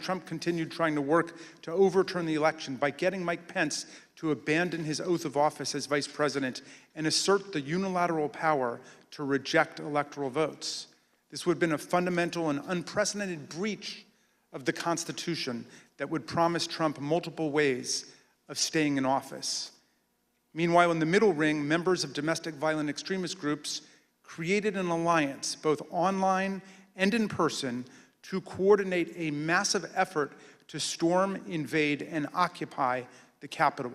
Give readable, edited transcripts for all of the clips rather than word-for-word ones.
Trump continued trying to work to overturn the election by getting Mike Pence to abandon his oath of office as vice president and assert the unilateral power to reject electoral votes. This would have been a fundamental and unprecedented breach of the Constitution that would promise Trump multiple ways of staying in office. Meanwhile, in the middle ring, members of domestic violent extremist groups created an alliance, both online and in person, to coordinate a massive effort to storm, invade, and occupy the Capitol.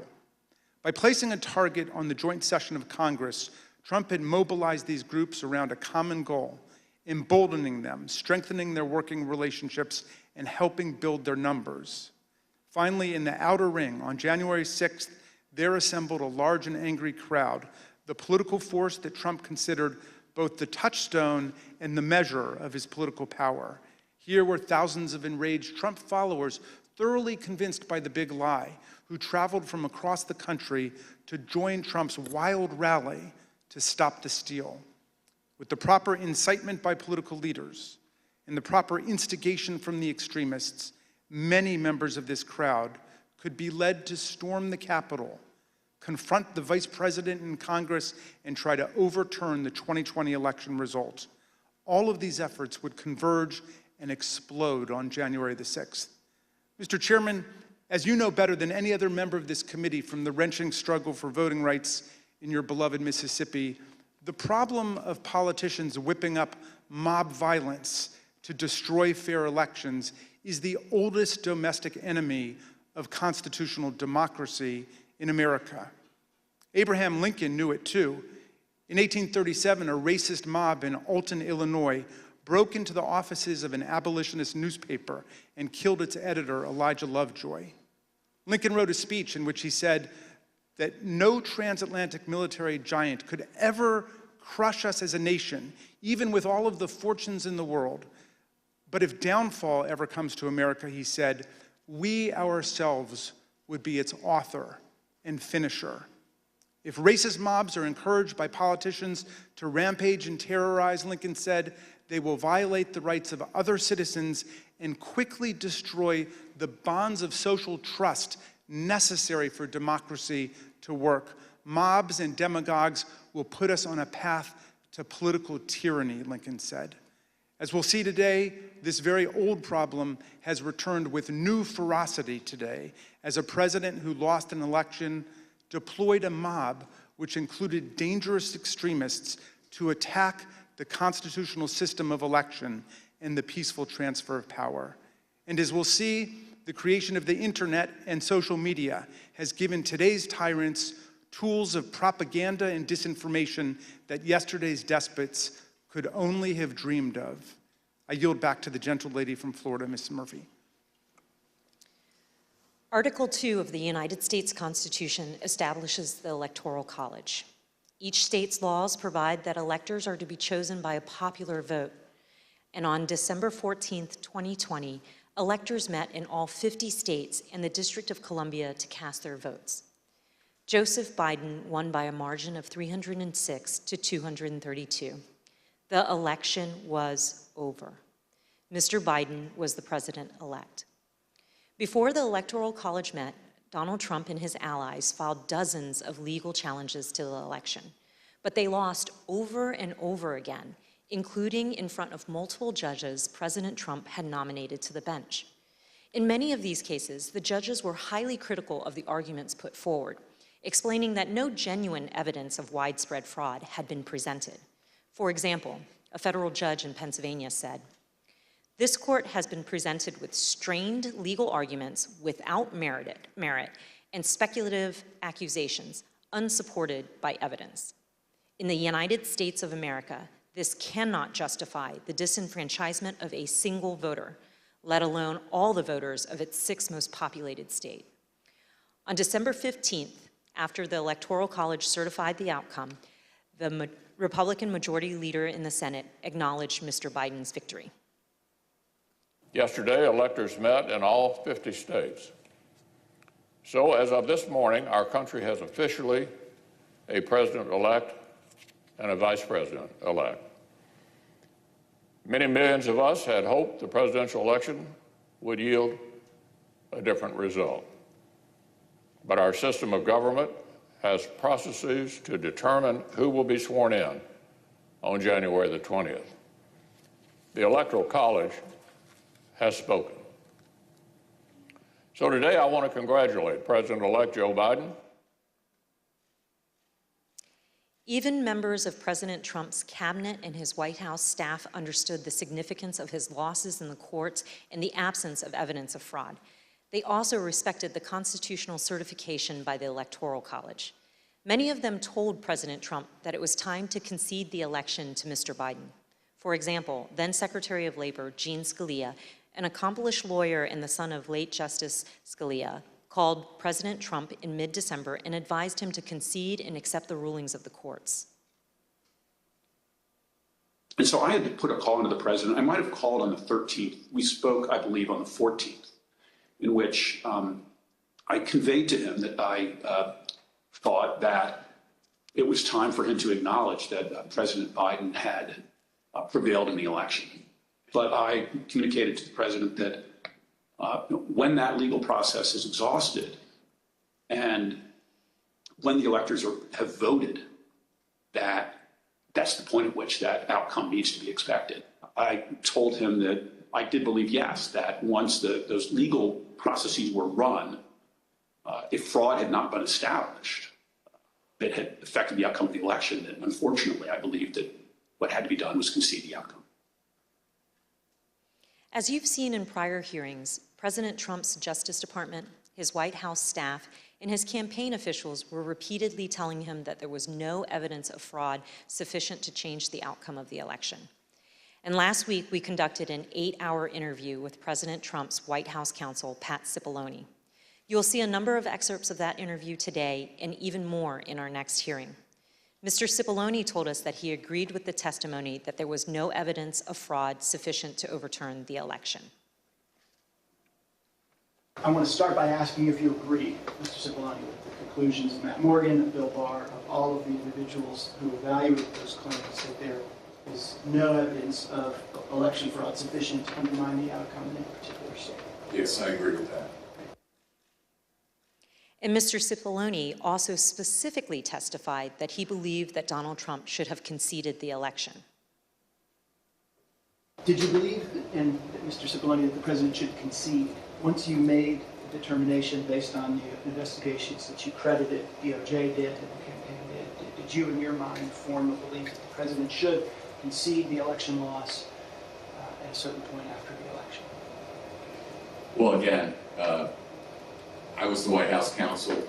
By placing a target on the joint session of Congress, Trump had mobilized these groups around a common goal, emboldening them, strengthening their working relationships, and helping build their numbers. Finally, in the outer ring, on January 6th, there assembled a large and angry crowd, the political force that Trump considered both the touchstone and the measure of his political power. Here were thousands of enraged Trump followers, thoroughly convinced by the big lie, who traveled from across the country to join Trump's wild rally to stop the steal. With the proper incitement by political leaders and the proper instigation from the extremists, many members of this crowd could be led to storm the Capitol, confront the vice president in Congress, and try to overturn the 2020 election result. All of these efforts would converge and explode on January the 6th. Mr. Chairman, as you know better than any other member of this committee from the wrenching struggle for voting rights in your beloved Mississippi, the problem of politicians whipping up mob violence to destroy fair elections is the oldest domestic enemy of constitutional democracy in America. Abraham Lincoln knew it too. In 1837, a racist mob in Alton, Illinois, broke into the offices of an abolitionist newspaper and killed its editor, Elijah Lovejoy. Lincoln wrote a speech in which he said that no transatlantic military giant could ever crush us as a nation, even with all of the fortunes in the world. But if downfall ever comes to America, he said, we ourselves would be its author and finisher. If racist mobs are encouraged by politicians to rampage and terrorize, Lincoln said, they will violate the rights of other citizens and quickly destroy the bonds of social trust necessary for democracy to work. Mobs and demagogues will put us on a path to political tyranny, Lincoln said. As we'll see today, this very old problem has returned with new ferocity today as a president who lost an election deployed a mob which included dangerous extremists to attack the constitutional system of election and the peaceful transfer of power. And as we'll see, the creation of the internet and social media has given today's tyrants tools of propaganda and disinformation that yesterday's despots could only have dreamed of. I yield back to the gentle lady from Florida, Ms. Murphy. Article 2 of the United States Constitution establishes the Electoral College. Each state's laws provide that electors are to be chosen by a popular vote. And on December 14th, 2020, electors met in all 50 states and the District of Columbia to cast their votes. Joseph Biden won by a margin of 306 to 232. The election was over. Mr. Biden was the president-elect. Before the Electoral College met, Donald Trump and his allies filed dozens of legal challenges to the election, but they lost over and over again, including in front of multiple judges President Trump had nominated to the bench. In many of these cases, the judges were highly critical of the arguments put forward, explaining that no genuine evidence of widespread fraud had been presented. For example, a federal judge in Pennsylvania said, "This court has been presented with strained legal arguments without merit and speculative accusations unsupported by evidence. In the United States of America, this cannot justify the disenfranchisement of a single voter, let alone all the voters of its 6th most populated state." On December 15th, after the Electoral College certified the outcome, the Republican Majority Leader in the Senate acknowledged Mr. Biden's victory. Yesterday, electors met in all 50 states. So as of this morning, our country has officially a president-elect and a vice president-elect. Many millions of us had hoped the presidential election would yield a different result. But our system of government has processes to determine who will be sworn in on January the 20th. The Electoral College has spoken. So today I want to congratulate President-elect Joe Biden. Even members of President Trump's cabinet and his White House staff understood the significance of his losses in the courts and the absence of evidence of fraud. They also respected the constitutional certification by the Electoral College. Many of them told President Trump that it was time to concede the election to Mr. Biden. For example, then Secretary of Labor Gene Scalia, an accomplished lawyer and the son of late Justice Scalia, called President Trump in mid-December and advised him to concede and accept the rulings of the courts. And so I had to put a call into the president. I might have called on the 13th. We spoke, I believe, on the 14th, in which I conveyed to him that I thought that it was time for him to acknowledge that President Biden had prevailed in the election. But I communicated to the president that when that legal process is exhausted and when the electors have voted, that's the point at which that outcome needs to be expected. I told him that I did believe, yes, that once those legal processes were run, if fraud had not been established, that had affected the outcome of the election, then unfortunately I believed that what had to be done was concede the outcome. As you've seen in prior hearings, President Trump's Justice Department, his White House staff, and his campaign officials were repeatedly telling him that there was no evidence of fraud sufficient to change the outcome of the election. And last week, we conducted an 8-hour interview with President Trump's White House counsel, Pat Cipollone. You'll see a number of excerpts of that interview today and even more in our next hearing. Mr. Cipollone told us that he agreed with the testimony that there was no evidence of fraud sufficient to overturn the election. I want to start by asking if you agree, Mr. Cipollone, with the conclusions of Matt Morgan, of Bill Barr, of all of the individuals who evaluated those claims, that there is no evidence of election fraud sufficient to undermine the outcome in any particular state. Yes, I agree with that. And Mr. Cipollone also specifically testified that he believed that Donald Trump should have conceded the election. Did you believe, and Mr. Cipollone, that the president should concede once you made the determination based on the investigations that you credited DOJ did and the campaign did? Did you, in your mind, form a belief that the president should concede the election loss at a certain point after the election? Well, again, I was the White House counsel.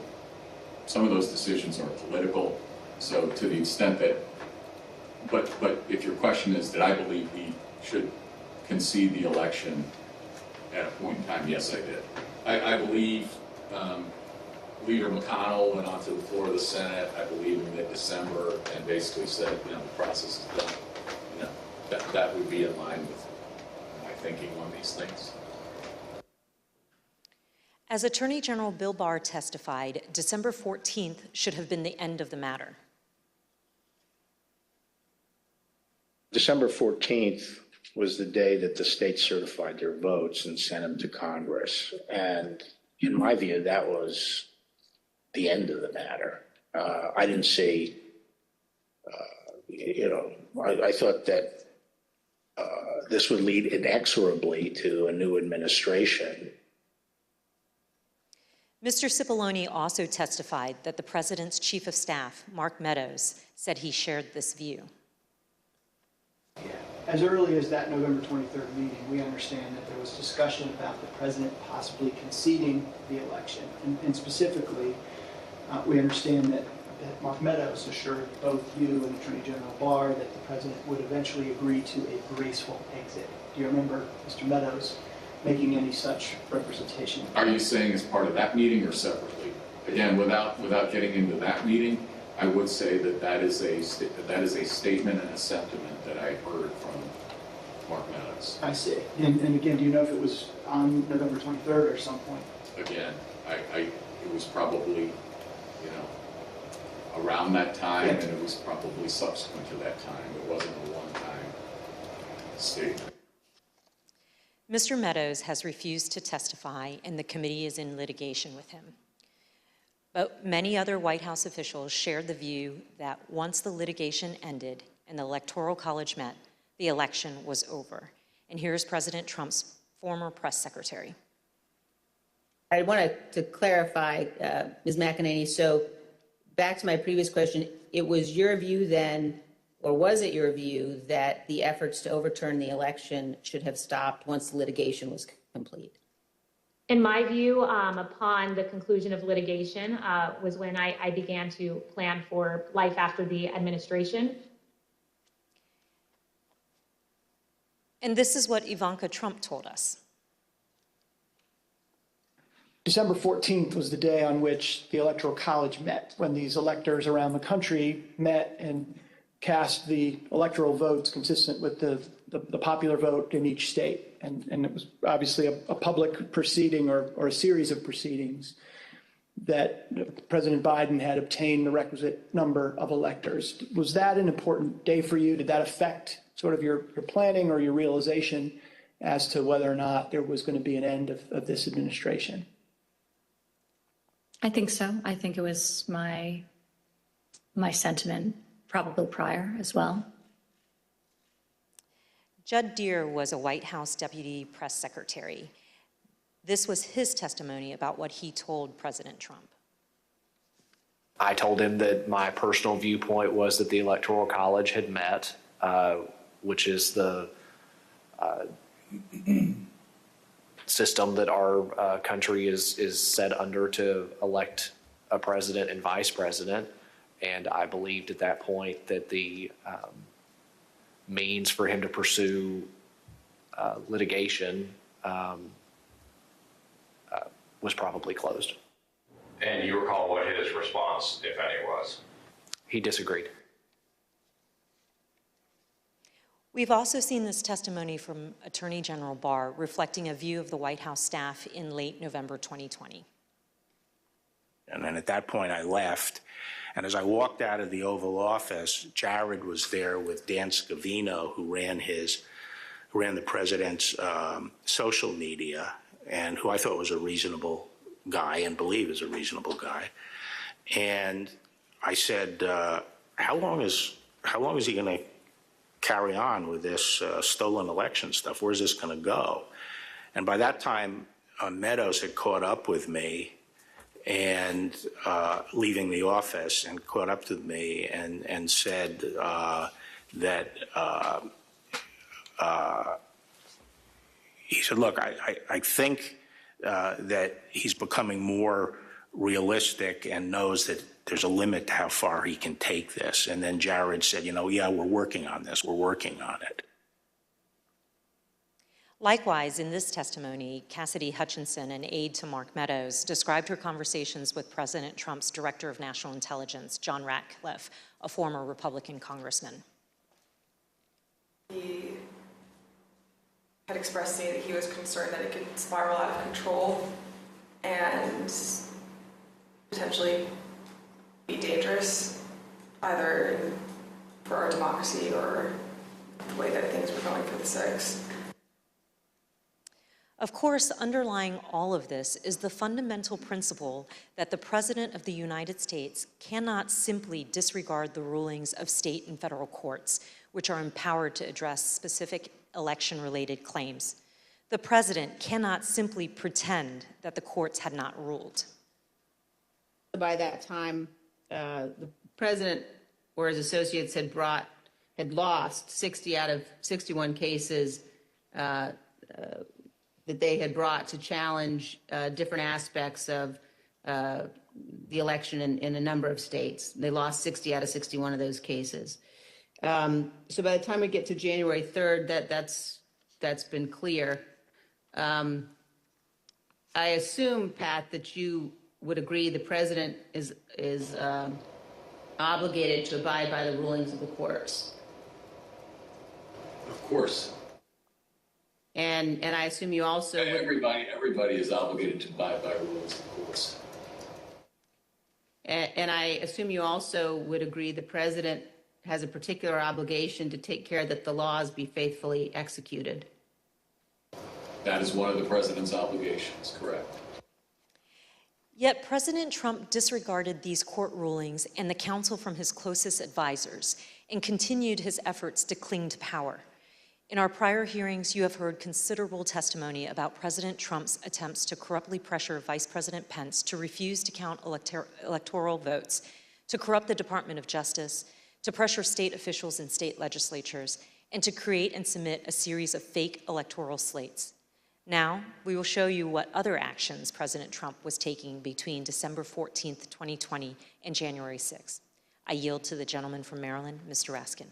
Some of those decisions are political. So to the extent that, but if your question is, did I believe he should concede the election at a point in time? Yes, I did. I believe Leader McConnell went onto the floor of the Senate, I believe in mid-December, and basically said, the process is done. That would be in line with my thinking on these things. As Attorney General Bill Barr testified, December 14th should have been the end of the matter. December 14th was the day that the states certified their votes and sent them to Congress. And in my view, that was the end of the matter. I didn't see, I thought that this would lead inexorably to a new administration. Mr. Cipollone also testified that the president's chief of staff, Mark Meadows, said he shared this view. Yeah. As early as that November 23rd meeting, we understand that there was discussion about the president possibly conceding the election. And specifically, we understand that Mark Meadows assured both you and Attorney General Barr that the president would eventually agree to a graceful exit. Do you remember Mr. Meadows making any such representation? Are you saying as part of that meeting or separately? Again, without getting into that meeting, I would say that is a statement and a sentiment that I heard from Mark Meadows. I see. And again, do you know if it was on November 23rd or some point? Again, it was probably, around that time, and it was probably subsequent to that time. It wasn't a one-time statement. Mr. Meadows has refused to testify, and the committee is in litigation with him. But many other White House officials shared the view that once the litigation ended and the Electoral College met, the election was over. And here's President Trump's former press secretary. I wanted to clarify, Ms. McEnany, so back to my previous question, it was your view then, or was it your view, that the efforts to overturn the election should have stopped once the litigation was complete? In my view, upon the conclusion of litigation was when I began to plan for life after the administration. And this is what Ivanka Trump told us. December 14th was the day on which the Electoral College met, when these electors around the country met and cast the electoral votes consistent with the popular vote in each state. And it was obviously a public proceeding or a series of proceedings that President Biden had obtained the requisite number of electors. Was that an important day for you? Did that affect sort of your planning or your realization as to whether or not there was going to be an end of this administration? I think so. I think it was my sentiment probably prior as well. Judd Deere was a White House deputy press secretary. This was his testimony about what he told President Trump. I told him that my personal viewpoint was that the Electoral College had met, which is the system that our country is set under to elect a president and vice president. And I believed at that point that the means for him to pursue litigation was probably closed. And you recall what his response, if any, was? He disagreed. We've also seen this testimony from Attorney General Barr reflecting a view of the White House staff in late November 2020. And then at that point, I left. And as I walked out of the Oval Office, Jared was there with Dan Scavino, who ran the president's social media, and who I thought was a reasonable guy and believe is a reasonable guy. And I said, how long is he going to carry on with this stolen election stuff? Where's this going to go? And by that time, Meadows had caught up with me and leaving the office, and caught up with me and said that he said, look, I think that he's becoming more realistic and knows that there's a limit to how far he can take this. And then Jared said, yeah, we're working on this. We're working on it. Likewise, in this testimony, Cassidy Hutchinson, an aide to Mark Meadows, described her conversations with President Trump's Director of National Intelligence, John Ratcliffe, a former Republican congressman. He had expressed to me that he was concerned that it could spiral out of control and potentially be dangerous, either for our democracy or the way that things were going for the SIGs. Of course, underlying all of this is the fundamental principle that the President of the United States cannot simply disregard the rulings of state and federal courts, which are empowered to address specific election-related claims. The President cannot simply pretend that the courts had not ruled. By that time, the president or his associates had lost 60 out of 61 cases that they had brought to challenge different aspects of the election in a number of states. They lost 60 out of 61 of those cases. So by the time we get to January 3rd, that's been clear. I assume, Pat, that you would agree the president is obligated to abide by the rulings of the courts. Of course. And I assume you also would... Everybody is obligated to abide by rules, of course. And I assume you also would agree the president has a particular obligation to take care that the laws be faithfully executed. That is one of the president's obligations, correct? Yet President Trump disregarded these court rulings and the counsel from his closest advisors and continued his efforts to cling to power. In our prior hearings, you have heard considerable testimony about President Trump's attempts to corruptly pressure Vice President Pence to refuse to count electoral votes, to corrupt the Department of Justice, to pressure state officials and state legislatures, and to create and submit a series of fake electoral slates. Now, we will show you what other actions President Trump was taking between December 14th, 2020 and January 6th. I yield to the gentleman from Maryland, Mr. Raskin.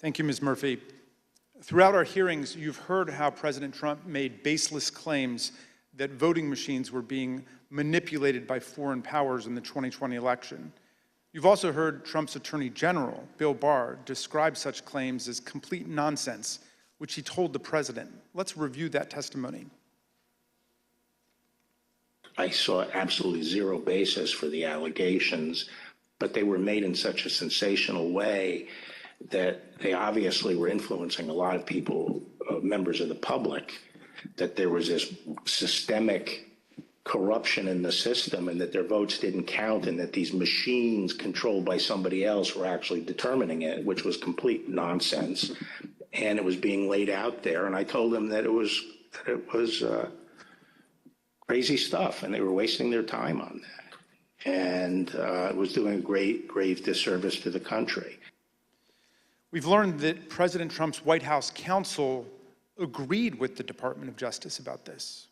Thank you, Ms. Murphy. Throughout our hearings, you've heard how President Trump made baseless claims that voting machines were being manipulated by foreign powers in the 2020 election. You've also heard Trump's Attorney General, Bill Barr, describe such claims as complete nonsense, which he told the president. Let's review that testimony. I saw absolutely zero basis for the allegations, but they were made in such a sensational way that they obviously were influencing a lot of people, members of the public, that there was this systemic corruption in the system and that their votes didn't count and that these machines controlled by somebody else were actually determining it, which was complete nonsense. And it was being laid out there, and I told them that it was crazy stuff, and they were wasting their time on that, and it was doing a grave disservice to the country. We've learned that President Trump's White House counsel agreed with the Department of Justice about this.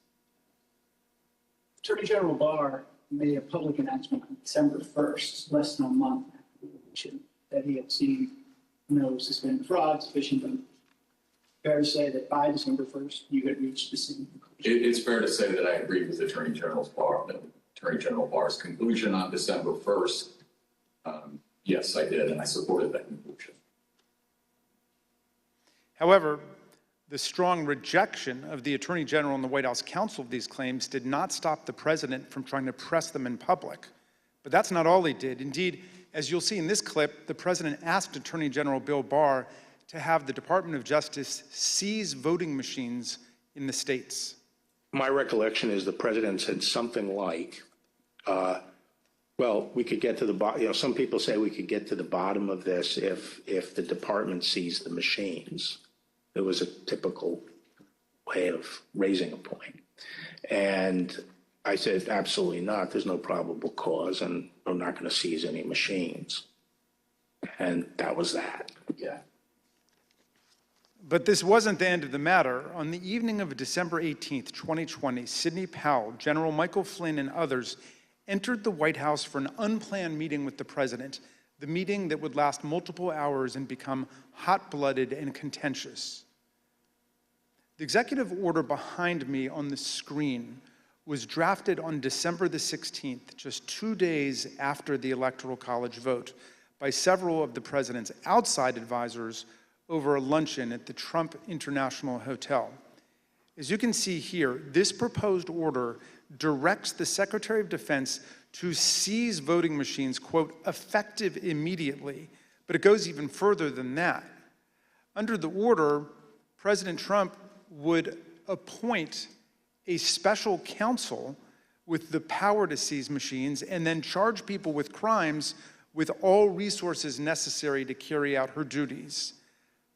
Attorney General Barr made a public announcement on December 1st, less than a month after the election, that he had seen no suspended fraud sufficient. But fair to say that by December 1st, you had reached the same conclusion? It's fair to say that I agree with Attorney General Barr's conclusion on December 1st. Yes, I did, and I supported that conclusion. However, the strong rejection of the Attorney General and the White House counsel of these claims did not stop the president from trying to press them in public. But that's not all he did. Indeed, as you'll see in this clip, the president asked Attorney General Bill Barr to have the Department of Justice seize voting machines in the states. My recollection is the president said something like, well, we could get to the bottom, some people say we could get to the bottom of this if the department seized the machines. It was a typical way of raising a point. And I said, absolutely not. There's no probable cause, and we're not going to seize any machines. And that was that. Yeah. But this wasn't the end of the matter. On the evening of December 18th, 2020, Sidney Powell, General Michael Flynn, and others entered the White House for an unplanned meeting with the president, the meeting that would last multiple hours and become hot-blooded and contentious. The executive order behind me on the screen was drafted on December the 16th, just 2 days after the Electoral College vote, by several of the president's outside advisors over a luncheon at the Trump International Hotel. As you can see here, this proposed order directs the Secretary of Defense to seize voting machines, quote, effective immediately, but it goes even further than that. Under the order, President Trump would appoint a special counsel with the power to seize machines and then charge people with crimes with all resources necessary to carry out her duties.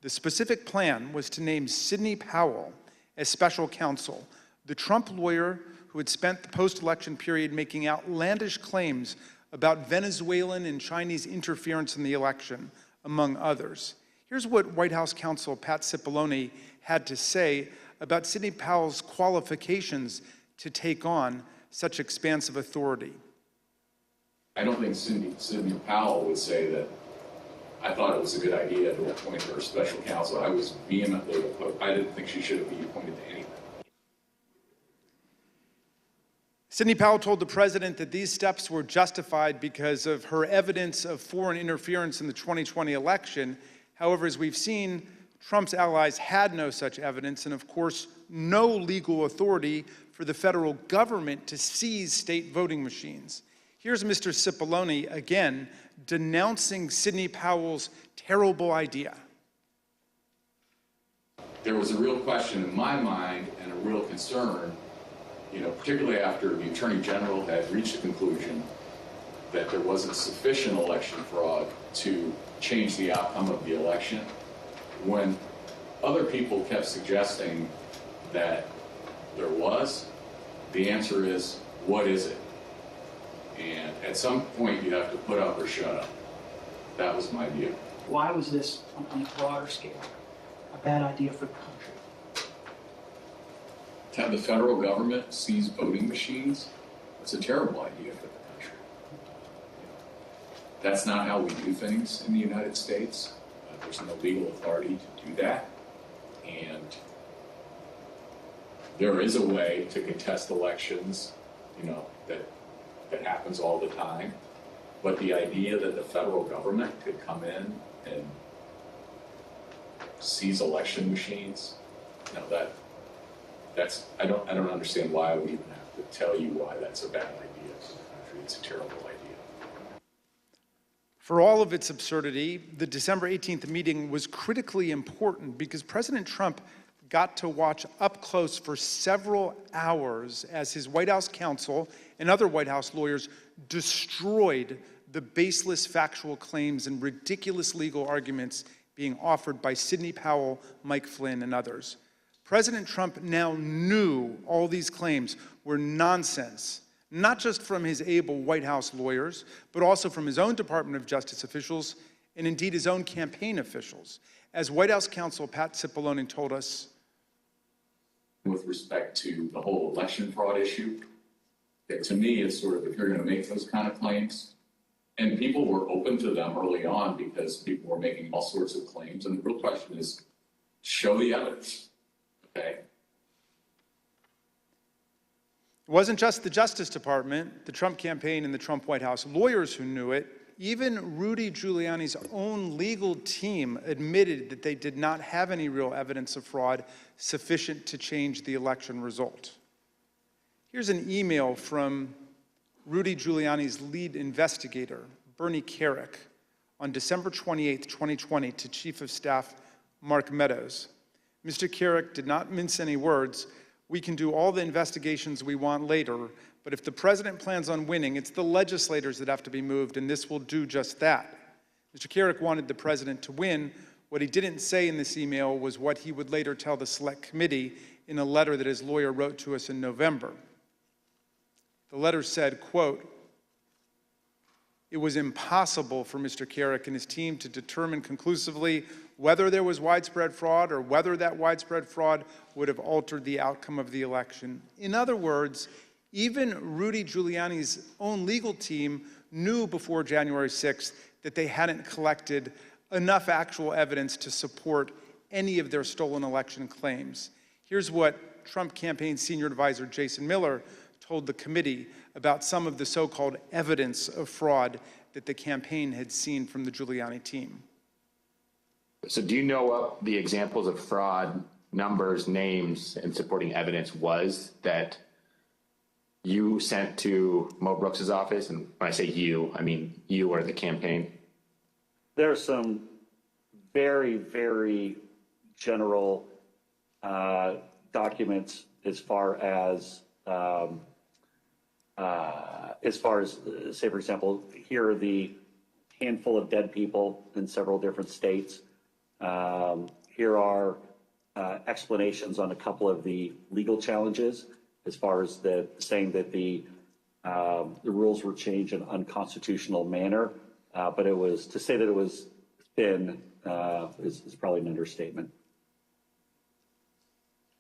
The specific plan was to name Sidney Powell as special counsel, the Trump lawyer who had spent the post-election period making outlandish claims about Venezuelan and Chinese interference in the election, among others. Here's what White House counsel Pat Cipollone had to say about Sidney Powell's qualifications to take on such expansive authority. I don't think Sidney Powell would say that I thought it was a good idea to appoint her special counsel. I was vehemently opposed. I didn't think she should be appointed to anything. Sidney Powell told the president that these steps were justified because of her evidence of foreign interference in the 2020 election. However, as we've seen, Trump's allies had no such evidence and, of course, no legal authority for the federal government to seize state voting machines. Here's Mr. Cipollone again denouncing Sidney Powell's terrible idea. There was a real question in my mind and a real concern, particularly after the Attorney General had reached a conclusion that there wasn't sufficient election fraud to change the outcome of the election, when other people kept suggesting that there was, the answer is, what is it? And at some point, you have to put up or shut up. That was my view. Why was this, on a broader scale, a bad idea for the country? To have the federal government seize voting machines, that's a terrible idea for the country. That's not how we do things in the United States. There's no legal authority to do that. And there is a way to contest elections, that happens all the time. But the idea that the federal government could come in and seize election machines, I don't understand why we even have to tell you why that's a bad idea for the country. It's a terrible idea. For all of its absurdity, the December 18th meeting was critically important because President Trump got to watch up close for several hours as his White House counsel and other White House lawyers destroyed the baseless factual claims and ridiculous legal arguments being offered by Sidney Powell, Mike Flynn, and others. President Trump now knew all these claims were nonsense, not just from his able White House lawyers, but also from his own Department of Justice officials and indeed his own campaign officials. As White House counsel Pat Cipollone told us, with respect to the whole election fraud issue, that to me is sort of, if you're going to make those kind of claims, and people were open to them early on because people were making all sorts of claims, and the real question is, show the evidence, okay? It wasn't just the Justice Department, the Trump campaign, and the Trump White House lawyers who knew it. Even Rudy Giuliani's own legal team admitted that they did not have any real evidence of fraud sufficient to change the election result. Here's an email from Rudy Giuliani's lead investigator, Bernie Kerik, on December 28, 2020, to Chief of Staff Mark Meadows. Mr. Kerik did not mince any words. We can do all the investigations we want later, but if the president plans on winning, it's the legislators that have to be moved, and this will do just that. Mr. Kerik wanted the president to win. What he didn't say in this email was what he would later tell the Select Committee in a letter that his lawyer wrote to us in November. The letter said, quote, "It was impossible for Mr. Kerik and his team to determine conclusively whether there was widespread fraud or whether that widespread fraud would have altered the outcome of the election." In other words, even Rudy Giuliani's own legal team knew before January 6th that they hadn't collected enough actual evidence to support any of their stolen election claims. Here's what Trump campaign senior advisor Jason Miller told the committee about some of the so-called evidence of fraud that the campaign had seen from the Giuliani team. So do you know what the examples of fraud, numbers, names, and supporting evidence was that you sent to Mo Brooks's office? And when I say you, I mean you or the campaign. There are some very, very general documents as far as say, for example, here are the handful of dead people in several different states. Here are explanations on a couple of the legal challenges as far as saying that the rules were changed in an unconstitutional manner. But it was, to say that it was thin is probably an understatement.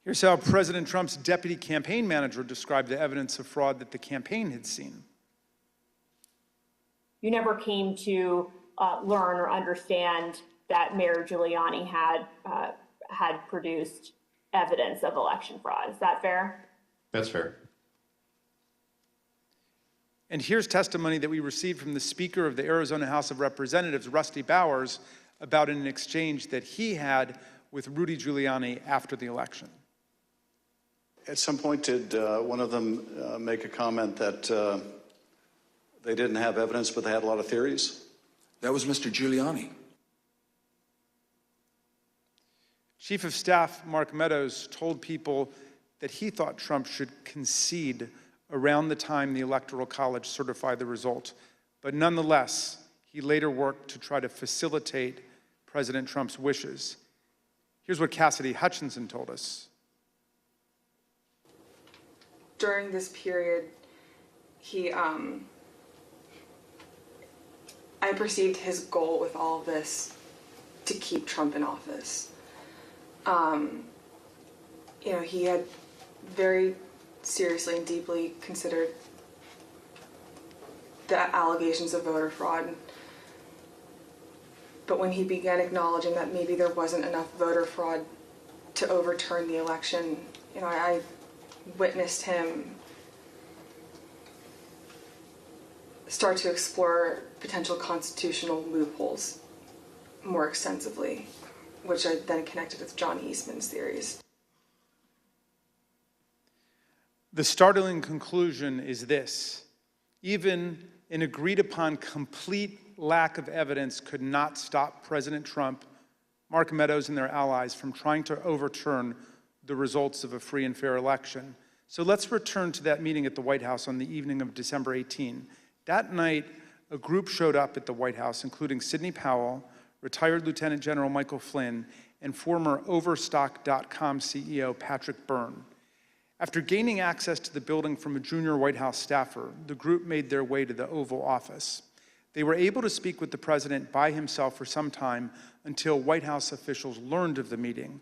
Here's how President Trump's deputy campaign manager described the evidence of fraud that the campaign had seen. You never came to learn or understand that Mayor Giuliani had produced evidence of election fraud. Is that fair? That's fair. And here's testimony that we received from the Speaker of the Arizona House of Representatives, Rusty Bowers, about an exchange that he had with Rudy Giuliani after the election. At some point, did one of them make a comment that they didn't have evidence, but they had a lot of theories? That was Mr. Giuliani. Chief of Staff Mark Meadows told people that he thought Trump should concede around the time the Electoral College certified the result. But nonetheless, he later worked to try to facilitate President Trump's wishes. Here's what Cassidy Hutchinson told us. During this period, I perceived his goal with all of this to keep Trump in office. He had very seriously and deeply considered the allegations of voter fraud. But when he began acknowledging that maybe there wasn't enough voter fraud to overturn the election, I witnessed him start to explore potential constitutional loopholes more extensively, which I then connected with John Eastman's theories. The startling conclusion is this: even an agreed upon complete lack of evidence could not stop President Trump, Mark Meadows, and their allies from trying to overturn the results of a free and fair election. So let's return to that meeting at the White House on the evening of December 18. That night, a group showed up at the White House, including Sidney Powell, retired Lieutenant General Michael Flynn, and former Overstock.com CEO Patrick Byrne. After gaining access to the building from a junior White House staffer, the group made their way to the Oval Office. They were able to speak with the president by himself for some time until White House officials learned of the meeting.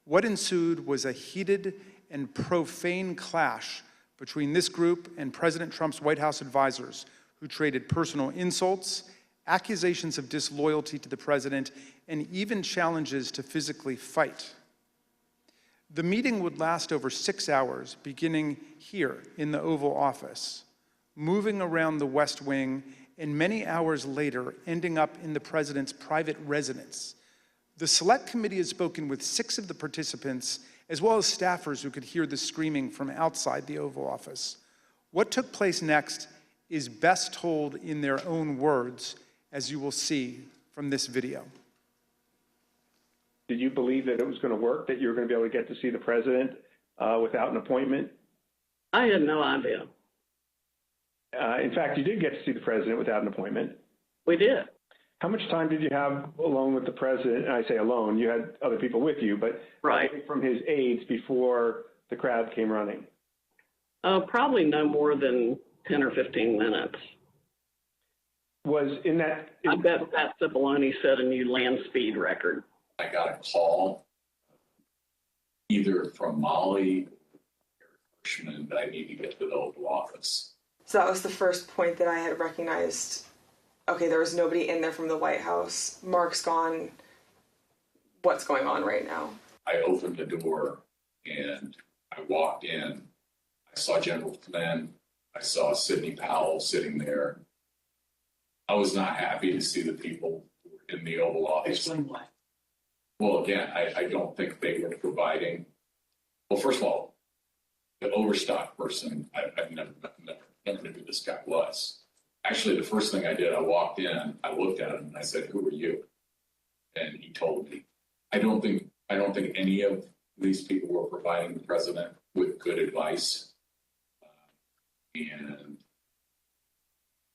What ensued was a heated and profane clash between this group and President Trump's White House advisors, who traded personal insults, accusations of disloyalty to the president, and even challenges to physically fight. The meeting would last over 6 hours, beginning here in the Oval Office, moving around the West Wing, and many hours later, ending up in the president's private residence. The Select Committee has spoken with 6 of the participants, as well as staffers who could hear the screaming from outside the Oval Office. What took place next is best told in their own words, as you will see from this video. Did you believe that it was going to work, that you were going to be able to get to see the president without an appointment? I had no idea. In fact, you did get to see the president without an appointment. We did. How much time did you have alone with the president? And I say alone, you had other people with you, but right from his aides before the crowd came running? Probably no more than 10 or 15 minutes. Was in that... I bet Pat Cipollone set a new land speed record. I got a call either from Molly or Hirschman that I need to get to the Oval Office. So that was the first point that I had recognized, okay, there was nobody in there from the White House. Mark's gone. What's going on right now? I opened the door and I walked in. I saw General Flynn. I saw Sidney Powell sitting there. I was not happy to see the people in the Oval Office. Explain why. Well, again, I don't think they were providing. Well, first of all, the Overstock person, I've never knew who this guy was. Actually, the first thing I did, I walked in, I looked at him, and I said, "Who are you?" And he told me. I don't think any of these people were providing the president with good advice, and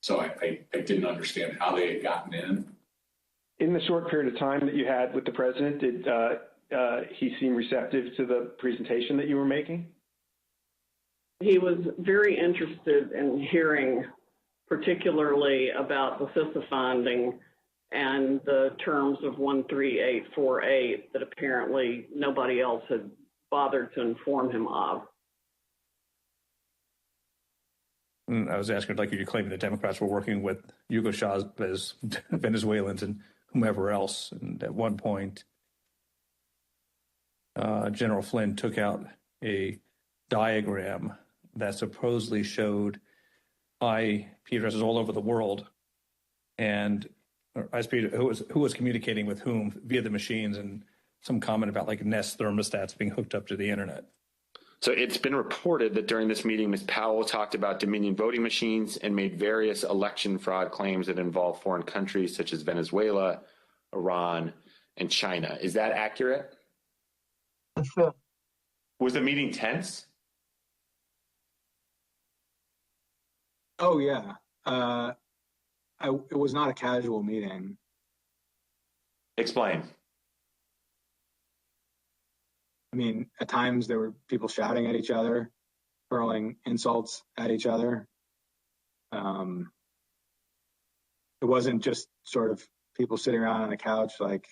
so I didn't understand how they had gotten in. In the short period of time that you had with the president, did he seem receptive to the presentation that you were making? He was very interested in hearing particularly about the CISA finding and the terms of 13848 that apparently nobody else had bothered to inform him of. I was asking, like, you claiming the Democrats were working with Hugo Chavez, Venezuelans, and whomever else. And at one point, General Flynn took out a diagram that supposedly showed IP addresses all over the world, and who was communicating with whom via the machines, and some comment about like Nest thermostats being hooked up to the internet. So it's been reported that during this meeting, Ms. Powell talked about Dominion voting machines and made various election fraud claims that involve foreign countries such as Venezuela, Iran, and China. Is that accurate? That's true. Was the meeting tense? Oh, yeah. It was not a casual meeting. Explain. I mean, at times there were people shouting at each other, hurling insults at each other. It wasn't just sort of people sitting around on the couch, like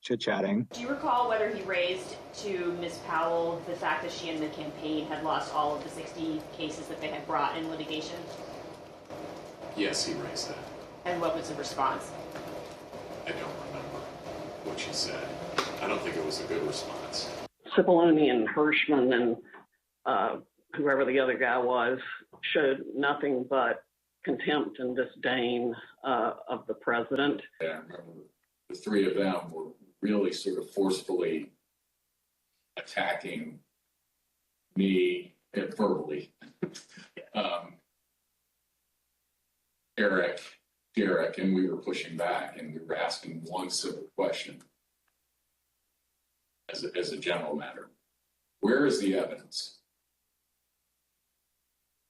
chit-chatting. Do you recall whether he raised to Ms. Powell the fact that she and the campaign had lost all of the 60 cases that they had brought in litigation? Yes, he raised that. And what was the response? I don't remember what she said. I don't think it was a good response. Cipollone and Hirschman and whoever the other guy was showed nothing but contempt and disdain of the president. Yeah, I remember the three of them were really sort of forcefully attacking me verbally. Derek, and we were pushing back, and we were asking one simple question as a general matter. Where is the evidence?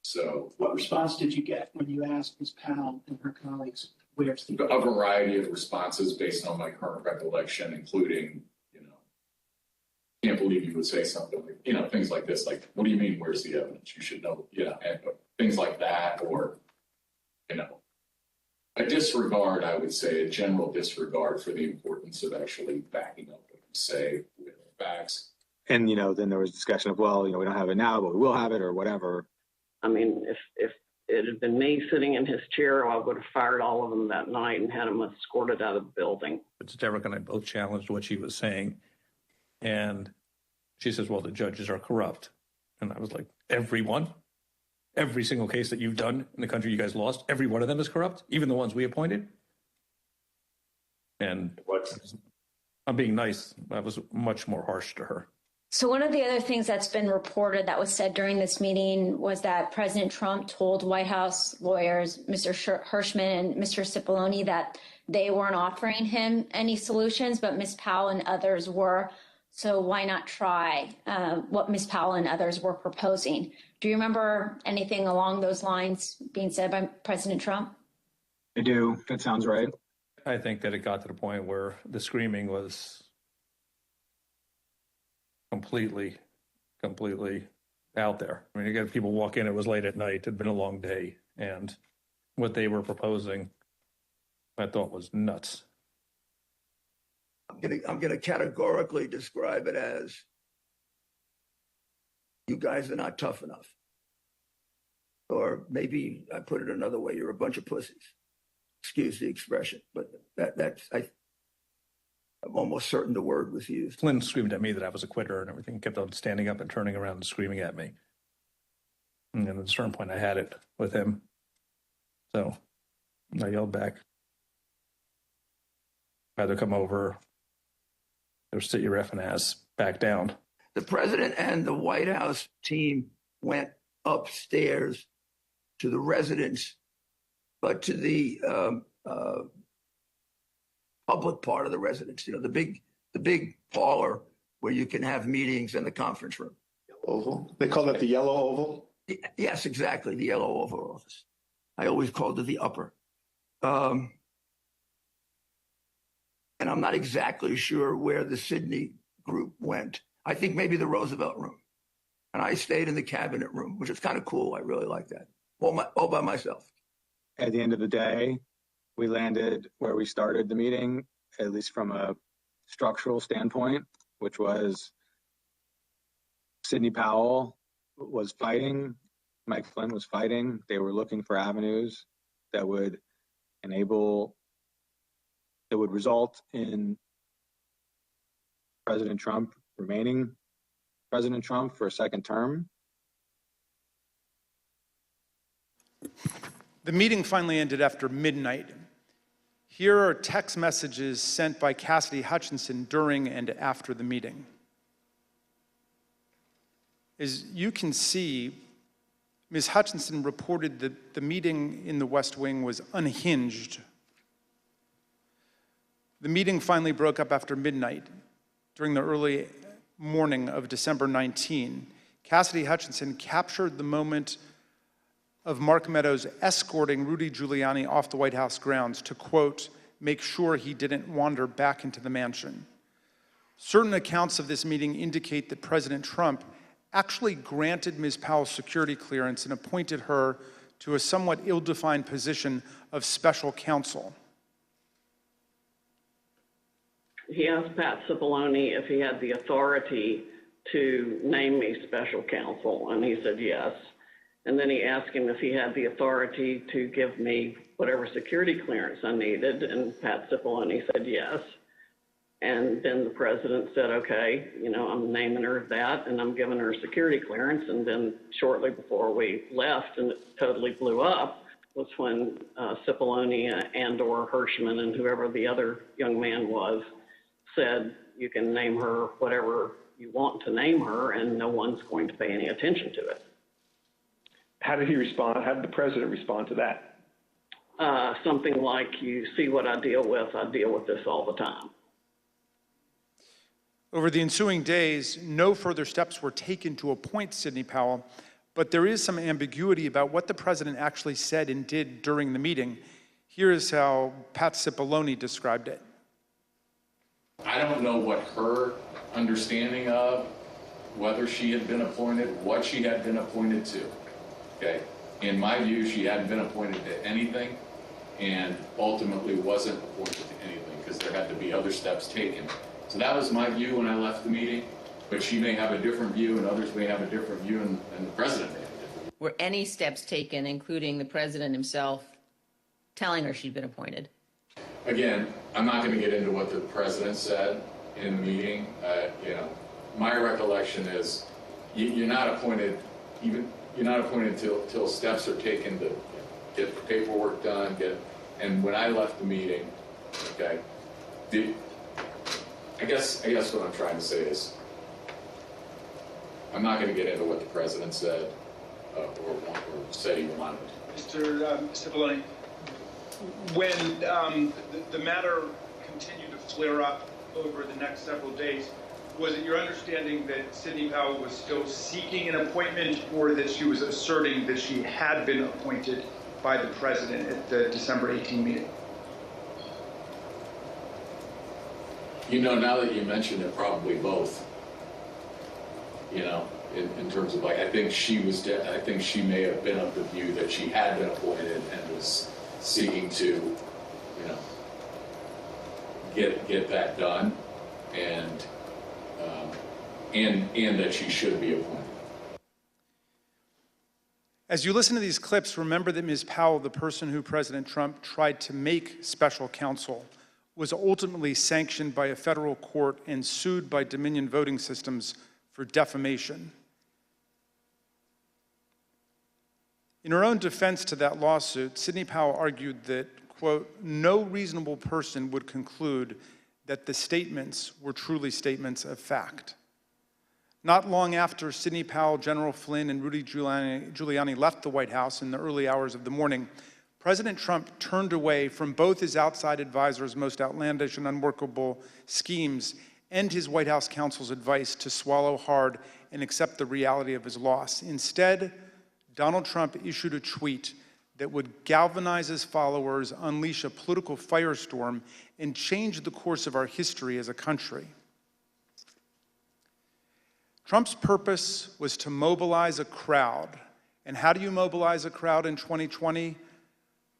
So, what response did you get when you asked Ms. Powell and her colleagues, where's the a variety of responses based on my current recollection, including, can't believe you would say something like, things like this, like, what do you mean, where's the evidence? You should know, and things like that, or, a disregard, I would say, a general disregard for the importance of actually backing up what you say with facts. And, then there was discussion of, well, we don't have it now, but we will have it or whatever. I mean, if it had been me sitting in his chair, I would have fired all of them that night and had them escorted out of the building. But Derek and I both challenged what she was saying. And she says, well, the judges are corrupt. And I was like, everyone? Every single case that you've done in the country you guys lost, every one of them is corrupt, even the ones we appointed? And I'm being nice. I was much more harsh to her. So one of the other things that's been reported that was said during this meeting was that President Trump told White House lawyers, Mr. Hirschman and Mr. Cipollone, that they weren't offering him any solutions, but Ms. Powell and others were. So why not try what Ms. Powell and others were proposing? Do you remember anything along those lines being said by President Trump? I do. That sounds right. I think that it got to the point where the screaming was completely out there. I mean, you got people walk in, it was late at night, it had been a long day, and what they were proposing, I thought was nuts. I'm gonna categorically describe it as, you guys are not tough enough. Or maybe I put it another way, you're a bunch of pussies. Excuse the expression, but I'm almost certain the word was used. Flynn screamed at me that I was a quitter and everything, kept on standing up and turning around and screaming at me. And then at a certain point I had it with him. So I yelled back. Either come over or sit your effing ass back down. The president and the White House team went upstairs to the residence, but to the public part of the residence, the big parlor where you can have meetings in the conference room. Oval. They call it the yellow oval? Yes, exactly, the yellow Oval Office. I always called it the upper. And I'm not exactly sure where the Sydney group went. I think maybe the Roosevelt room. And I stayed in the cabinet room, which is kind of cool. I really like that. All by myself. At the end of the day, we landed where we started the meeting, at least from a structural standpoint, which was Sidney Powell was fighting, Mike Flynn was fighting. They were looking for avenues that would result in President Trump remaining President Trump for a second term. The meeting finally ended after midnight. Here are text messages sent by Cassidy Hutchinson during and after the meeting. As you can see, Ms. Hutchinson reported that the meeting in the West Wing was unhinged. The meeting finally broke up after midnight during the early morning of December 19. Cassidy Hutchinson captured the moment of Mark Meadows escorting Rudy Giuliani off the White House grounds to, quote, make sure he didn't wander back into the mansion. Certain accounts of this meeting indicate that President Trump actually granted Ms. Powell's security clearance and appointed her to a somewhat ill-defined position of special counsel. He asked Pat Cipollone if he had the authority to name me special counsel, and he said yes. And then he asked him if he had the authority to give me whatever security clearance I needed, and Pat Cipollone said yes. And then the president said, okay, I'm naming her that, and I'm giving her security clearance. And then shortly before we left, and it totally blew up, was when Cipollone and/or Hirschman and whoever the other young man was said, you can name her whatever you want to name her, and no one's going to pay any attention to it. How did he respond? How did the president respond to that? Something like, you see what I deal with this all the time. Over the ensuing days, no further steps were taken to appoint Sidney Powell, but there is some ambiguity about what the president actually said and did during the meeting. Here is how Pat Cipollone described it. I don't know what her understanding of whether she had been appointed, what she had been appointed to. Okay. In my view, she hadn't been appointed to anything and ultimately wasn't appointed to anything because there had to be other steps taken. So that was my view when I left the meeting, but she may have a different view and others may have a different view and the president may have a different view. Were any steps taken, including the president himself telling her she'd been appointed? Again, I'm not going to get into what the president said in the meeting. My recollection is you're not appointed till steps are taken to get the paperwork done. And when I left the meeting, okay, I guess what I'm trying to say is I'm not going to get into what the president said or said he wanted. Mr. Cipollone, when the matter continued to flare up over the next several days, was it your understanding that Sidney Powell was still seeking an appointment or that she was asserting that she had been appointed by the president at the December 18 meeting? Now that you mentioned it, probably both. In terms of I think she may have been of the view that she had been appointed and was seeking to, get that done, and that she should be appointed. As you listen to these clips, remember that Ms. Powell, the person who President Trump tried to make special counsel, was ultimately sanctioned by a federal court and sued by Dominion Voting Systems for defamation. In her own defense to that lawsuit, Sidney Powell argued that, quote, no reasonable person would conclude that the statements were truly statements of fact. Not long after Sidney Powell, General Flynn, and Rudy Giuliani left the White House in the early hours of the morning, President Trump turned away from both his outside advisors' most outlandish and unworkable schemes and his White House counsel's advice to swallow hard and accept the reality of his loss. Instead, Donald Trump issued a tweet that would galvanize his followers, unleash a political firestorm, and change the course of our history as a country. Trump's purpose was to mobilize a crowd. And how do you mobilize a crowd in 2020?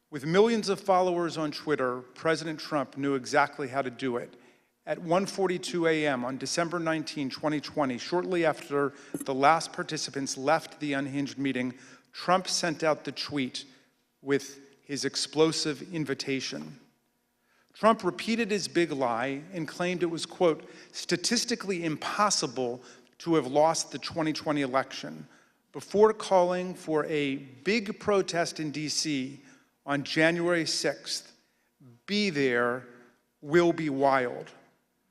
With millions of followers on Twitter, President Trump knew exactly how to do it. At 1:42 a.m. on December 19, 2020, shortly after the last participants left the unhinged meeting, Trump sent out the tweet with his explosive invitation. Trump repeated his big lie and claimed it was, quote, statistically impossible to have lost the 2020 election before calling for a big protest in D.C. on January 6th. Be there, will be wild.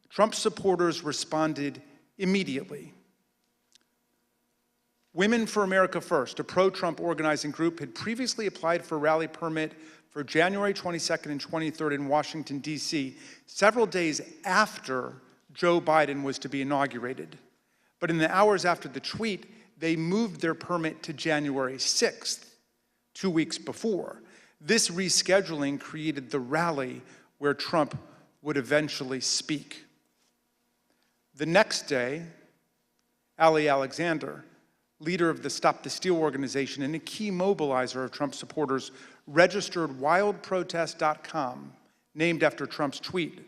Trump supporters responded immediately. Women for America First, a pro-Trump organizing group, had previously applied for a rally permit for January 22nd and 23rd in Washington, D.C., several days after Joe Biden was to be inaugurated. But in the hours after the tweet, they moved their permit to January 6th, 2 weeks before. This rescheduling created the rally where Trump would eventually speak. The next day, Ali Alexander, leader of the Stop the Steal organization and a key mobilizer of Trump supporters, registered wildprotest.com, named after Trump's tweet.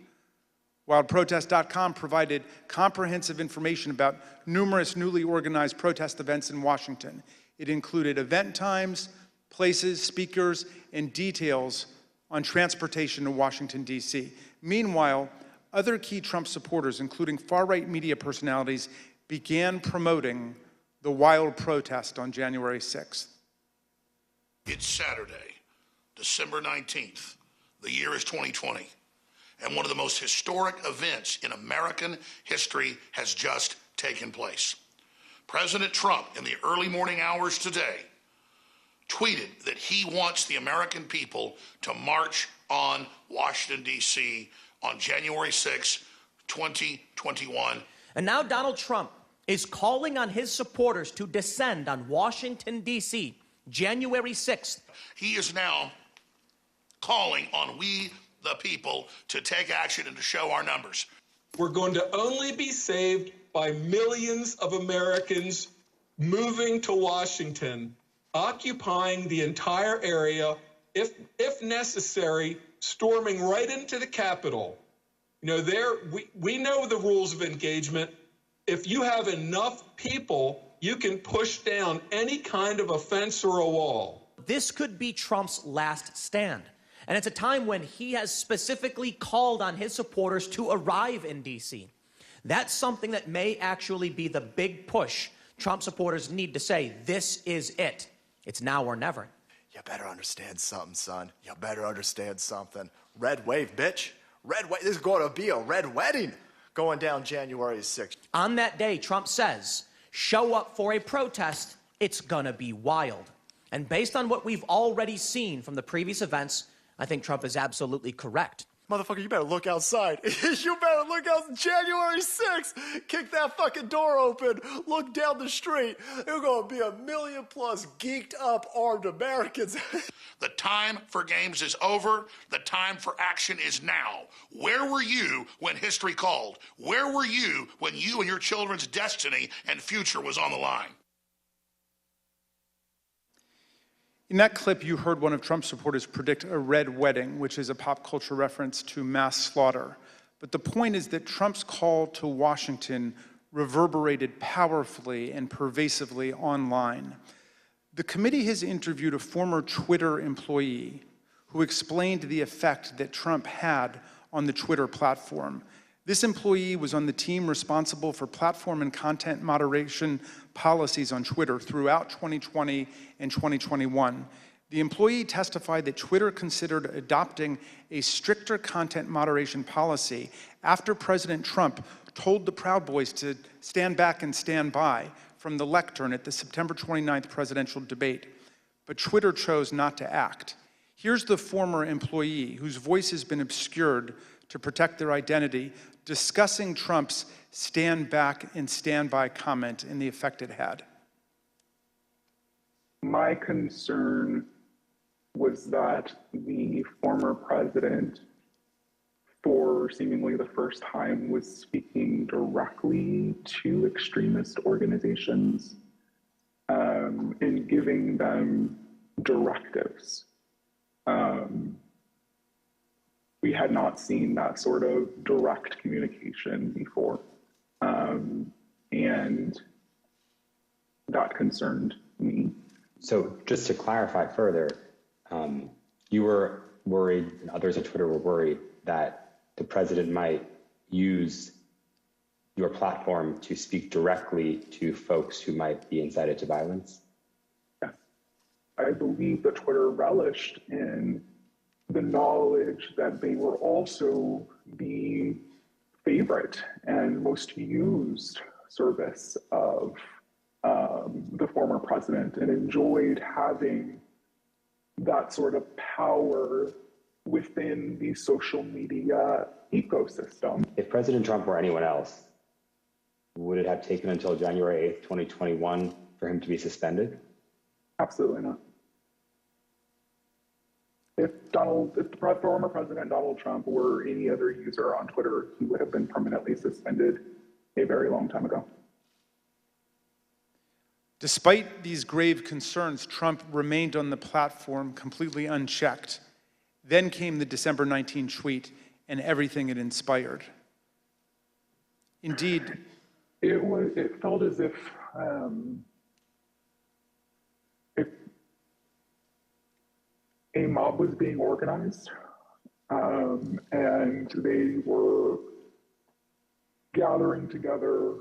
Wildprotest.com provided comprehensive information about numerous newly organized protest events in Washington. It included event times, places, speakers, and details on transportation to Washington, D.C. Meanwhile, other key Trump supporters, including far-right media personalities, began promoting the wild protest on January 6th. It's Saturday, December 19th. The year is 2020. And one of the most historic events in American history has just taken place. President Trump, in the early morning hours today, tweeted that he wants the American people to march on Washington, D.C. on January 6, 2021. And now Donald Trump is calling on his supporters to descend on Washington, D.C., January 6th. He is now calling on we, the people, to take action and to show our numbers. We're going to only be saved by millions of Americans moving to Washington, occupying the entire area, if necessary, storming right into the Capitol. You know, we know the rules of engagement. If you have enough people, you can push down any kind of a fence or a wall. This could be Trump's last stand. And it's a time when he has specifically called on his supporters to arrive in D.C. That's something that may actually be the big push Trump supporters need to say, this is it. It's now or never. You better understand something, son. You better understand something. Red wave, bitch. Red wave. This is going to be a red wedding going down January 6th. On that day, Trump says, show up for a protest, it's gonna be wild. And based on what we've already seen from the previous events, I think Trump is absolutely correct. Motherfucker, you better look outside. You better look out January 6th. Kick that fucking door open. Look down the street. There's going to be 1 million plus geeked up armed Americans. The time for games is over. The time for action is now. Where were you when history called? Where were you when you and your children's destiny and future was on the line? In that clip, you heard one of Trump's supporters predict a red wedding, which is a pop culture reference to mass slaughter. But the point is that Trump's call to Washington reverberated powerfully and pervasively online. The committee has interviewed a former Twitter employee who explained the effect that Trump had on the Twitter platform. This employee was on the team responsible for platform and content moderation policies on Twitter throughout 2020 and 2021. The employee testified that Twitter considered adopting a stricter content moderation policy after President Trump told the Proud Boys to stand back and stand by from the lectern at the September 29th presidential debate. But Twitter chose not to act. Here's the former employee whose voice has been obscured to protect their identity, discussing Trump's stand back and stand by comment and the effect it had. My concern was that the former president, for seemingly the first time, was speaking directly to extremist organizations and giving them directives. We had not seen that sort of direct communication before. And that concerned me. So just to clarify further, you were worried, and others on Twitter were worried, that the president might use your platform to speak directly to folks who might be incited to violence? Yes. I believe that Twitter relished in the knowledge that they were also the favorite and most used service of the former president, and enjoyed having that sort of power within the social media ecosystem. If President Trump were anyone else, would it have taken until January 8th, 2021 for him to be suspended? Absolutely not. if the former President Donald Trump were any other user on Twitter, he would have been permanently suspended a very long time ago. Despite these grave concerns, Trump remained on the platform completely unchecked. Then came the December 19 tweet and everything it inspired. Indeed, it felt as if a mob was being organized, and they were gathering together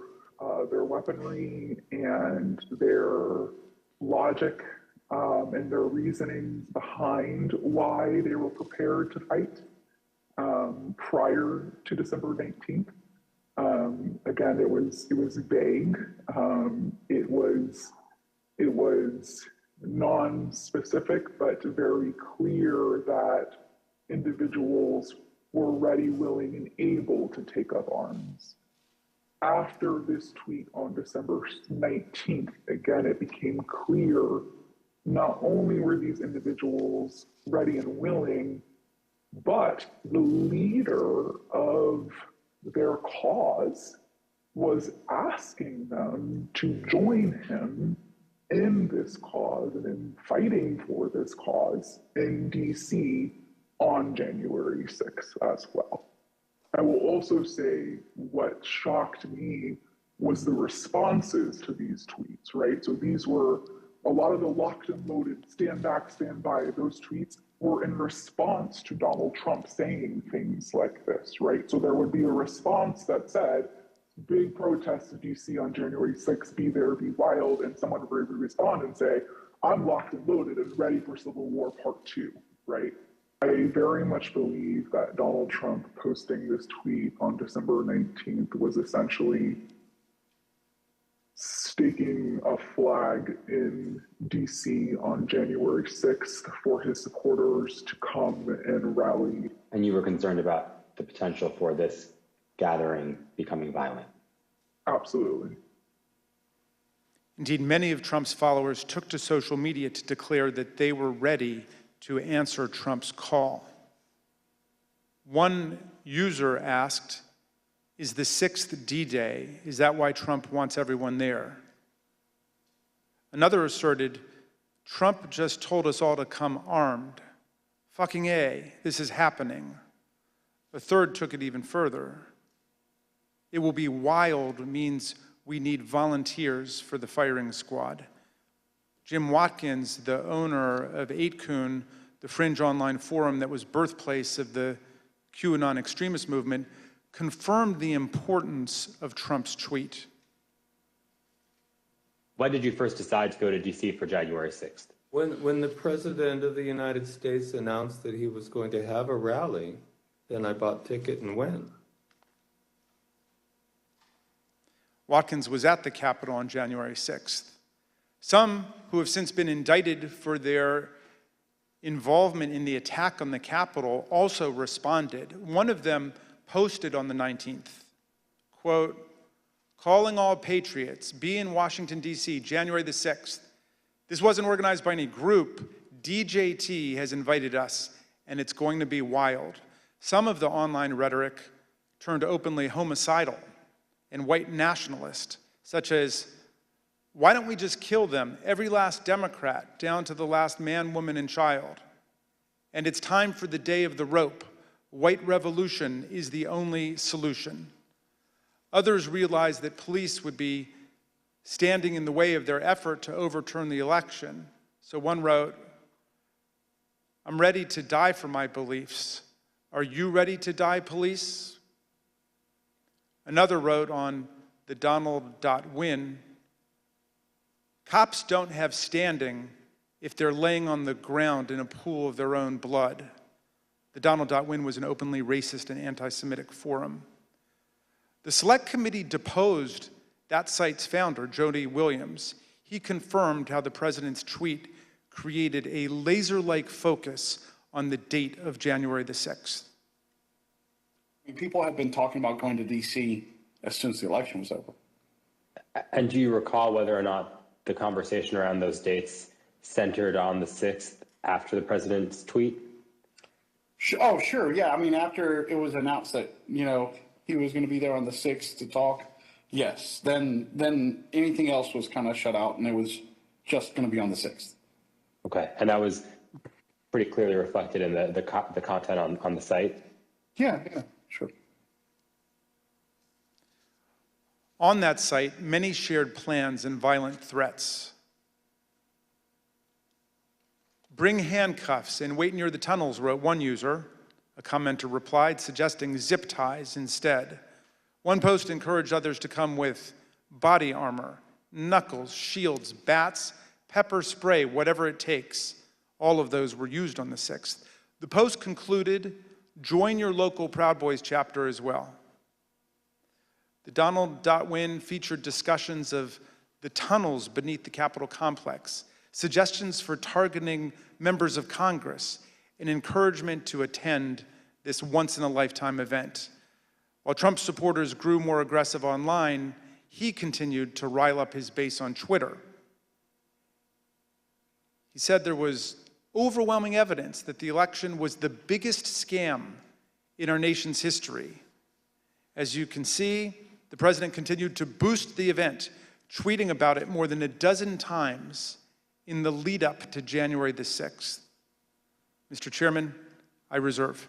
their weaponry and their logic and their reasonings behind why they were prepared to fight prior to December 19th. Again, it was vague. It was non-specific, but very clear that individuals were ready, willing, and able to take up arms. After this tweet on December 19th, again, it became clear not only were these individuals ready and willing, but the leader of their cause was asking them to join him in this cause and in fighting for this cause in DC on January 6th as well. I will also say what shocked me was the responses to these tweets, right? So these were a lot of the locked and loaded, stand back, stand by, those tweets were in response to Donald Trump saying things like this, right? So there would be a response that said, big protests in DC on January 6th, be there, be wild, and someone would respond and say, I'm locked and loaded and ready for Civil War Part 2, right? I very much believe that Donald Trump posting this tweet on December 19th was essentially staking a flag in DC on January 6th for his supporters to come and rally. And you were concerned about the potential for this gathering becoming violent? Absolutely. Indeed, many of Trump's followers took to social media to declare that they were ready to answer Trump's call. One user asked, is the 6th D-Day? Is that why Trump wants everyone there? Another asserted, Trump just told us all to come armed. Fucking A, this is happening. A third took it even further. It will be wild means we need volunteers for the firing squad. Jim Watkins, the owner of 8kun, the fringe online forum that was birthplace of the QAnon extremist movement, confirmed the importance of Trump's tweet. Why did you first decide to go to DC for January 6th? When the President of the United States announced that he was going to have a rally, then I bought ticket and went. Watkins was at the Capitol on January 6th. Some who have since been indicted for their involvement in the attack on the Capitol also responded. One of them posted on the 19th, quote, calling all patriots, be in Washington, D.C., January the 6th. This wasn't organized by any group. DJT has invited us, and it's going to be wild. Some of the online rhetoric turned openly homicidal and white nationalist, such as, why don't we just kill them, every last Democrat, down to the last man, woman, and child? And it's time for the day of the rope. White revolution is the only solution. Others realized that police would be standing in the way of their effort to overturn the election. So one wrote, I'm ready to die for my beliefs. Are you ready to die, police? Another wrote on the Donald.win, cops don't have standing if they're laying on the ground in a pool of their own blood. The Donald.win was an openly racist and anti-Semitic forum. The Select Committee deposed that site's founder, Jody Williams. He confirmed how the president's tweet created a laser-like focus on the date of January the 6th. People have been talking about going to D.C. as soon as the election was over. And do you recall whether or not the conversation around those dates centered on the 6th after the president's tweet? Oh, sure. Yeah. I mean, after it was announced that, he was going to be there on the 6th to talk, yes. Then anything else was kind of shut out, and it was just going to be on the 6th. Okay. And that was pretty clearly reflected in the content on the site? Yeah, sure. On that site, many shared plans and violent threats. Bring handcuffs and wait near the tunnels, wrote one user. A commenter replied, suggesting zip ties instead. One post encouraged others to come with body armor, knuckles, shields, bats, pepper spray, whatever it takes. All of those were used on the 6th. The post concluded, join your local Proud Boys chapter as well. The Donald.win featured discussions of the tunnels beneath the Capitol complex, suggestions for targeting members of Congress, and encouragement to attend this once-in-a-lifetime event. While Trump supporters grew more aggressive online, he continued to rile up his base on Twitter. He said there was overwhelming evidence that the election was the biggest scam in our nation's history. As you can see, the president continued to boost the event, tweeting about it more than a dozen times in the lead up to January the 6th. Mr. Chairman, I reserve.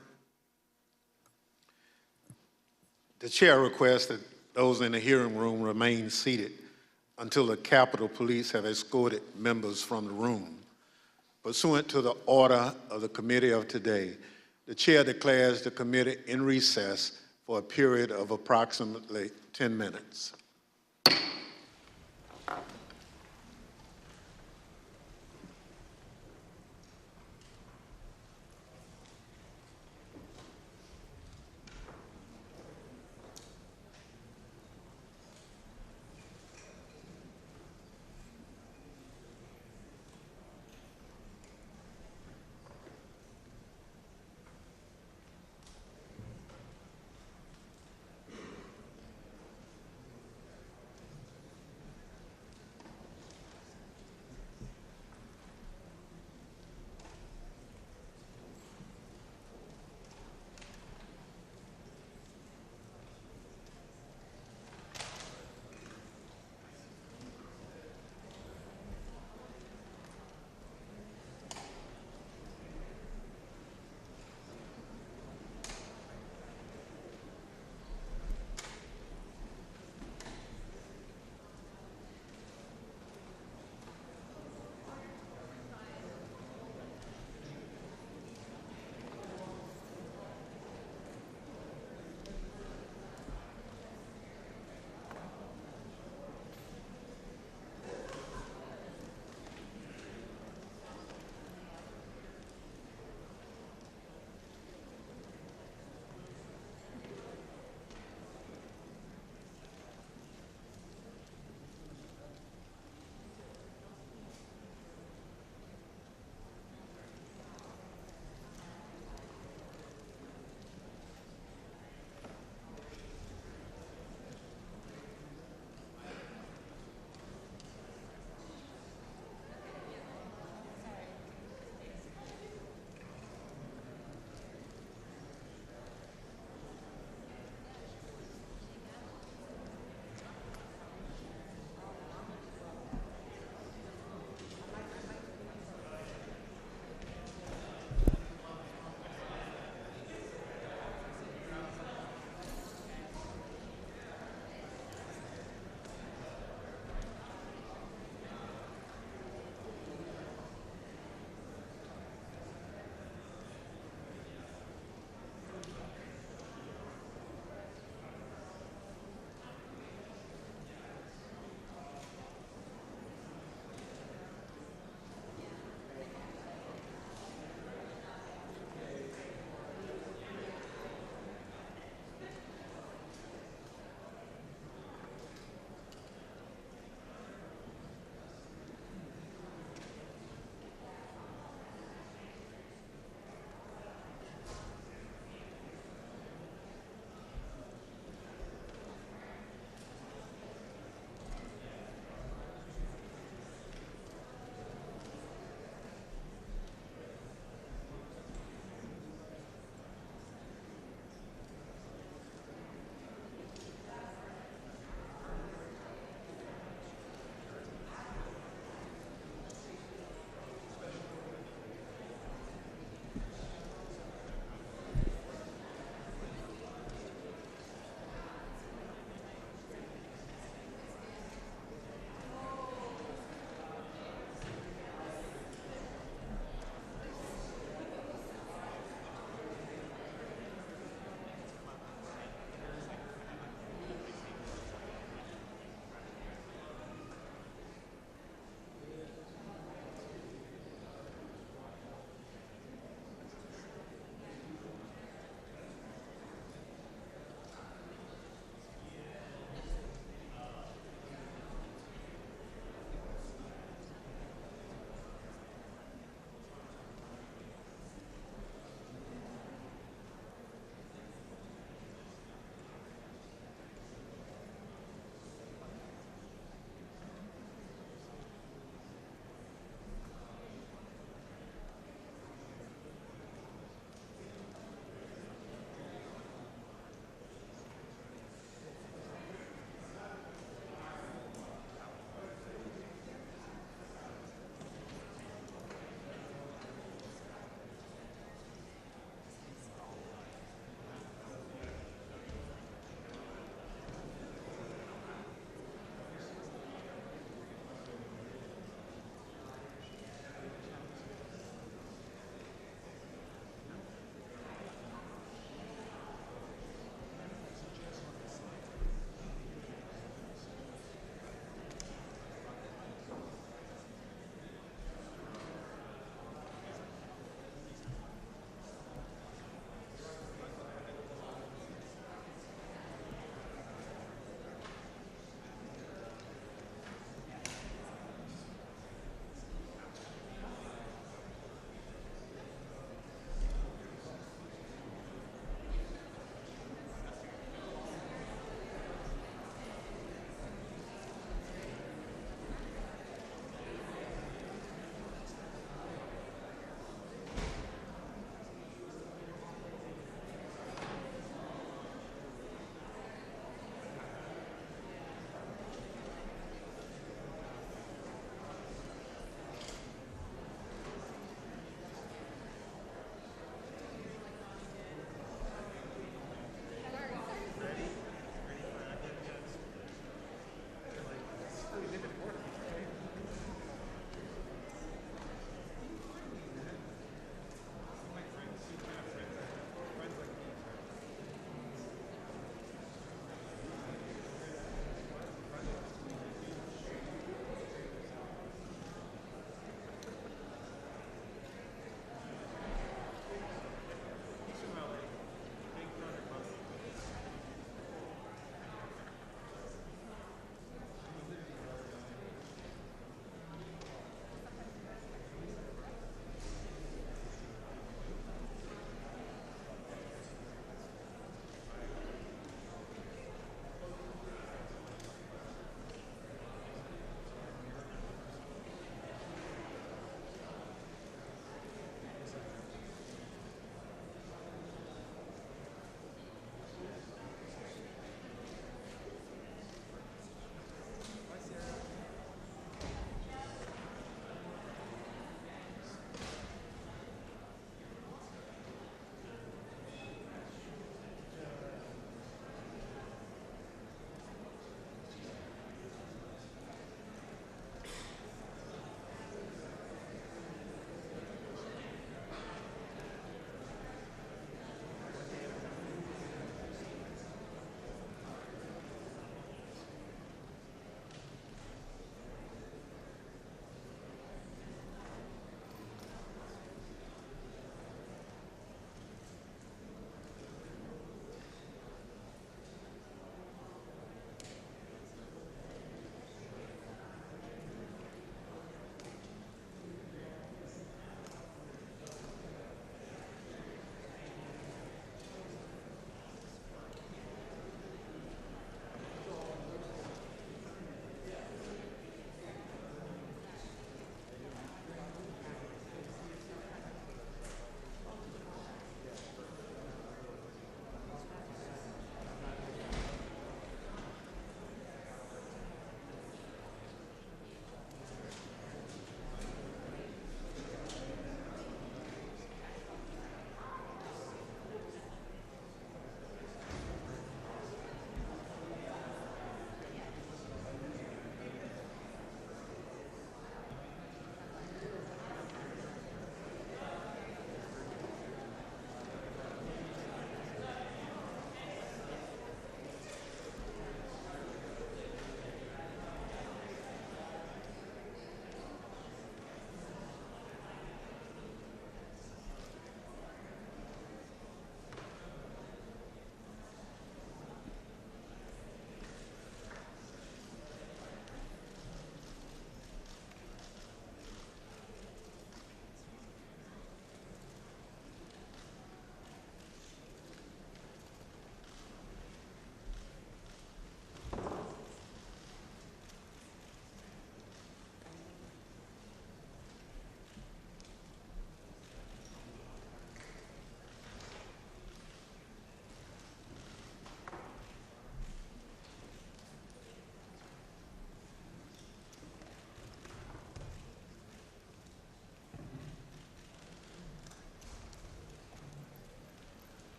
The chair requests that those in the hearing room remain seated until the Capitol Police have escorted members from the room. Pursuant to the order of the committee of today, the chair declares the committee in recess for a period of approximately 10 minutes.